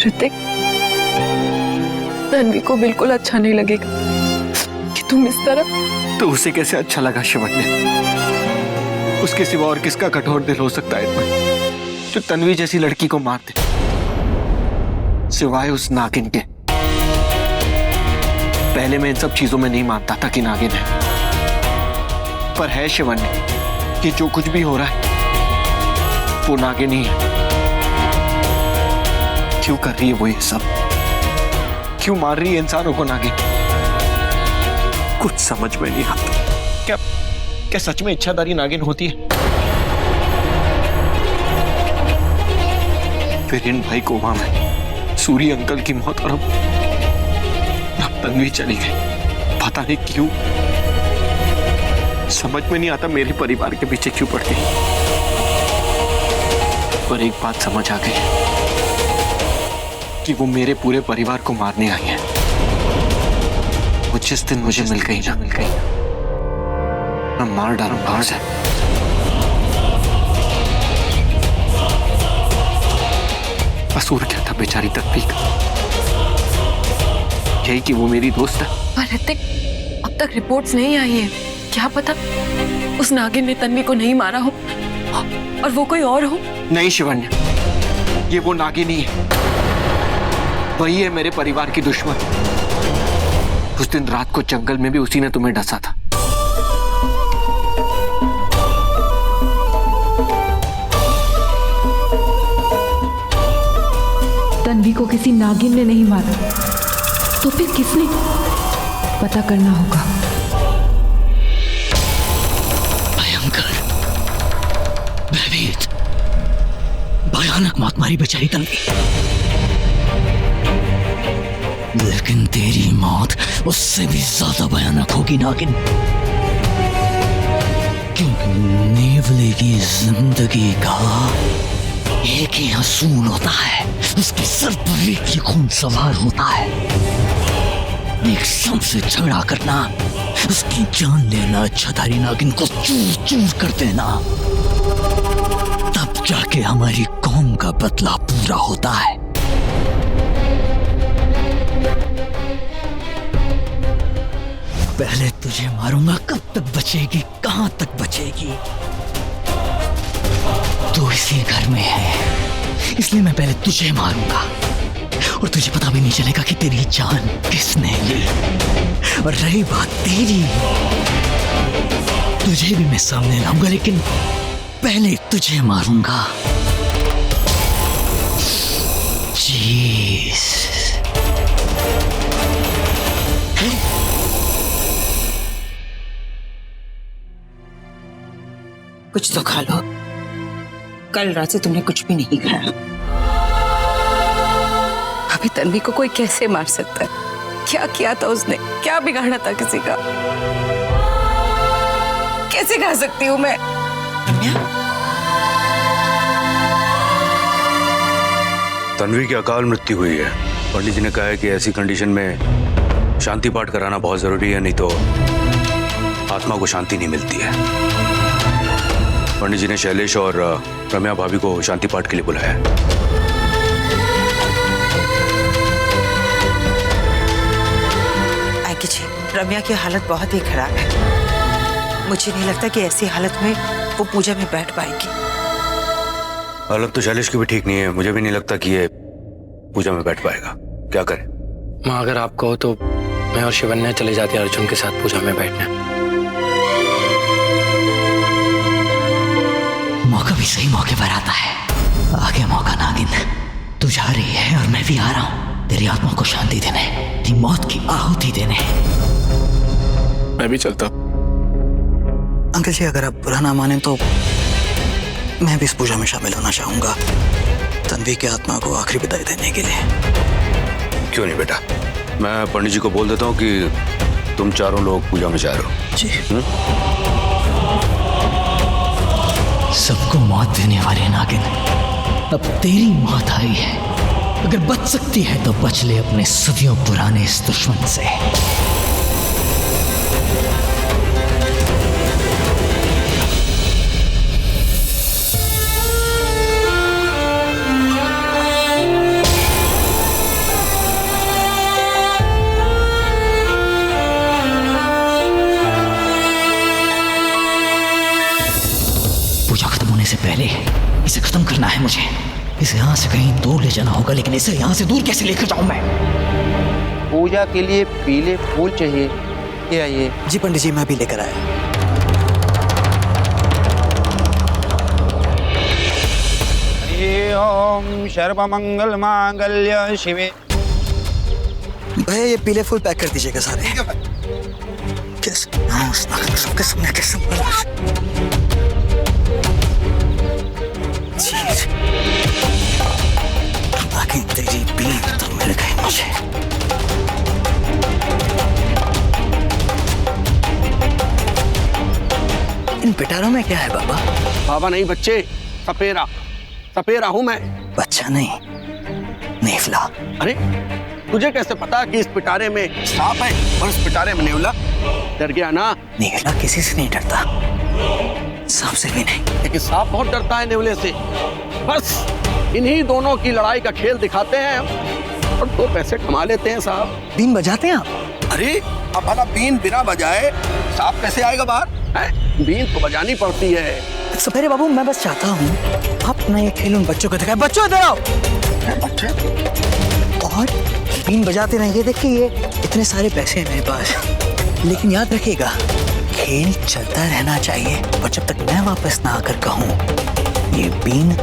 ऋतिक, तन्वी को बिल्कुल अच्छा नहीं लगेगा कि तुम इस तरह। तो उसे कैसे अच्छा लगा शिवन्या? उसके सिवा और किसका कठोर दिल हो सकता है इतना, जो तन्वी जैसी लड़की को मार दे, सिवाय उस नागिन के। पहले मैं इन सब चीजों में नहीं मानता था कि नागिन है, पर है शिवन्या कि जो कुछ भी हो रहा है वो नागिन ही है। क्यों कर रही है वो ये सब? क्यों मार रही है इंसानों को नागिन? कुछ समझ में नहीं आता। क्या क्या सच में इच्छाधारी नागिन होती है? फिर इन भाई को वहां में सूरी अंकल की मौत और अब तन्वी चली गई, पता नहीं क्यों। समझ में नहीं आता मेरे परिवार के पीछे क्यों पड़ गई। पर एक बात समझ आ गई कि वो मेरे पूरे परिवार को मारने आई है। वो जिस दिन मुझे मिल गई, मैं मार डालूं बाहर से। कसूर क्या था बेचारी तन्वी का? यही कि वो मेरी दोस्त है। पर ऋतिक, अब तक रिपोर्ट्स नहीं आई है, क्या पता उस नागिन ने तन्वी को नहीं मारा हो और वो कोई और हो। नहीं शिवन्या, ये वो नागिन ही है। वही है मेरे परिवार की दुश्मन। उस दिन रात को जंगल में भी उसी ने तुम्हें डसा था। तन्वी को किसी नागिन ने नहीं मारा, तो फिर किसने? पता करना होगा। भयंकर, भयभीत, भयानक मौत मारी बेचारी तन्वी। लेकिन तेरी मौत उससे भी ज्यादा भयानक होगी नागिन, क्योंकि नेवले की जिंदगी का एक ही हसून होता है, उसके सर पर एक ही खून सवार होता है। एक सम से झगड़ा करना, उसकी जान लेना, इच्छाधारी नागिन को चूर चूर कर देना, तब जाके हमारी कौम का बदला पूरा होता है। पहले तुझे मारूंगा, कब तक बचेगी, कहां तक बचेगी? तू इसी घर में है, इसलिए मैं पहले तुझे मारूंगा और तुझे पता भी नहीं चलेगा कि तेरी जान किसने ली। और रही बात तेरी, तुझे भी मैं सामने लाऊंगा, लेकिन पहले तुझे मारूंगा। चीज कुछ तो खा लो, कल रात से तुमने कुछ भी नहीं खाया। अभी तन्वी को कोई कैसे मार सकता है? क्या किया था उसने? क्या बिगाड़ा था किसी का? कैसे खा सकती हूँ मैं? तन्वी की अकाल मृत्यु हुई है। पंडित जी ने कहा है कि ऐसी कंडीशन में शांति पाठ कराना बहुत जरूरी है, नहीं तो आत्मा को शांति नहीं मिलती है। पंडित जी ने शैलेश और रम्या भाभी को शांति पाठ के लिए बुलाया है। आगे जी, रम्या की हालत बहुत ही खराब है। मुझे नहीं लगता कि ऐसी हालत में वो पूजा में बैठ पाएगी। हालत तो शैलेश की भी ठीक नहीं है, मुझे भी नहीं लगता कि ये पूजा में बैठ पाएगा। क्या करें? माँ, अगर आप कहो तो मैं और शिवन्या चले जाते हैं अर्जुन के साथ पूजा में बैठने। मौका भी सही मौके पर आता है। आगे मौका नागिन, तू जा रही है और मैं भी आ रहा हूँ तेरी आत्मा को शांति देने, तेरी मौत की आहुति देने। मैं भी चलता। अंकल जी, अगर आप बुरा ना माने तो मैं भी इस पूजा में शामिल होना चाहूंगा, तन्वी की आत्मा को आखिरी विदाई देने के लिए। क्यों नहीं बेटा, मैं पंडित जी को बोल देता हूँ कि तुम चारों लोग पूजा में जा रहे हो। जी। सबको मौत देने वाले नागिन, अब तेरी मौत आई है। अगर बच सकती है तो बच ले अपने सदियों पुराने इस दुश्मन से। इसे यहाँ से कहीं दूर ले जाना होगा, लेकिन इसे यहाँ से दूर कैसे लेकर जाऊं मैं? पूजा के लिए पीले फूल चाहिए, ये आइए। जी पंडित जी, मैं भी लेकर आया। ओम सर्वमंगल मांगल्य शिवे। भैया ये पीले फूल पैक कर दीजिएगा सारे। कैसे? हाँ, उस नागिन सबके सामने कैसे बोला? चीज बाकी तेरी बीन तो मिल गई मुझे। इन पिटारों में क्या है बाबा? बाबा नहीं बच्चे, सपेरा सपेरा हूं मैं। बच्चा नहीं, नेवला। अरे तुझे कैसे पता कि इस पिटारे में सांप है और इस पिटारे में नेवला? डर गया ना? नेवला किसी से नहीं डरता, सांप से भी नहीं। लेकिन सांप बहुत डरता है नेवले से। बस इन्हीं दोनों की लड़ाई का खेल दिखाते हैं और 2 पैसे कमा लेते हैं साहब। बीन बजाते हैं आप? अरे अब भला बीन बिना बजाए सांप कैसे आएगा बाहर? बीन तो बजानी पड़ती है। सपेरे बाबू, मैं बस चाहता हूँ आप अपना ये खेल उन बच्चों को दिखाएं। बच्चों इधर आओ। बच्चे और बीन बजाते रहेंगे। देखिए ये इतने सारे पैसे हैं मेरे पास, लेकिन याद रखिएगा खेल चलता रहना चाहिए और जब तक मैं वापस ना आकर कहूँ ये बीन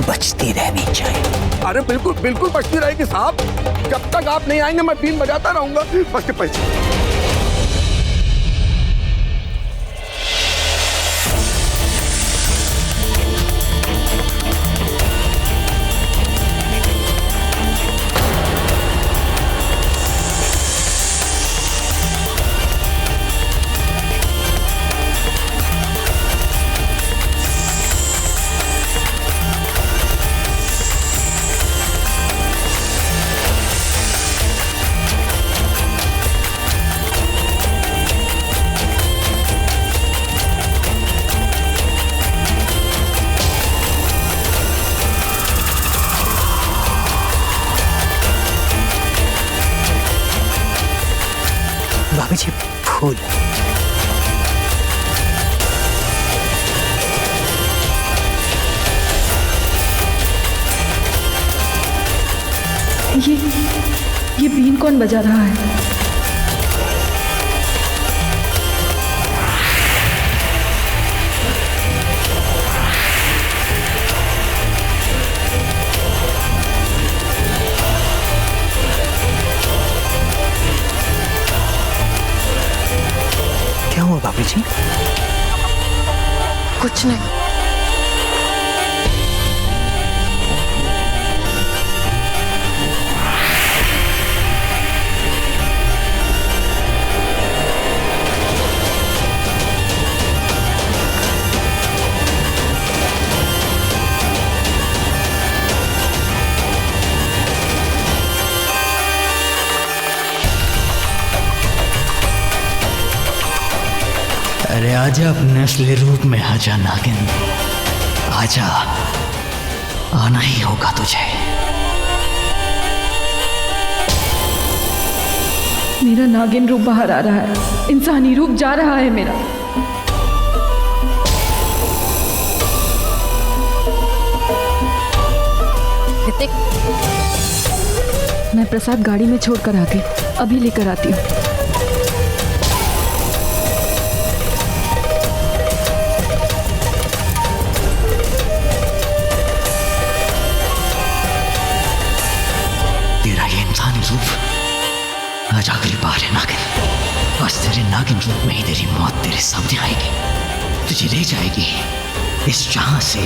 बजती रहनी चाहिए। अरे बिल्कुल बिल्कुल बजती रहेगी साहब। जब तक आप नहीं आएंगे मैं बीन बजाता रहूंगा। बस के पैसे। भाभी जी फूल। ये बीन कौन बजा रहा है? क्या हुआ भाभी जी? कुछ नहीं। अरे आजा अपने असली रूप में, आजा नागिन, आजा। आना ही होगा तुझे। मेरा नागिन रूप बाहर आ रहा है, इंसानी रूप जा रहा है मेरा। ऋतिक, मैं प्रसाद गाड़ी में छोड़कर आ गई, अभी लेकर आती हूँ। तेरा ये इंसानी रूप आज आखिरी बार है नागिन। आज तेरे नागिन रूप में ही तेरी मौत तेरे सामने आएगी, तुझे ले जाएगी इस जहां से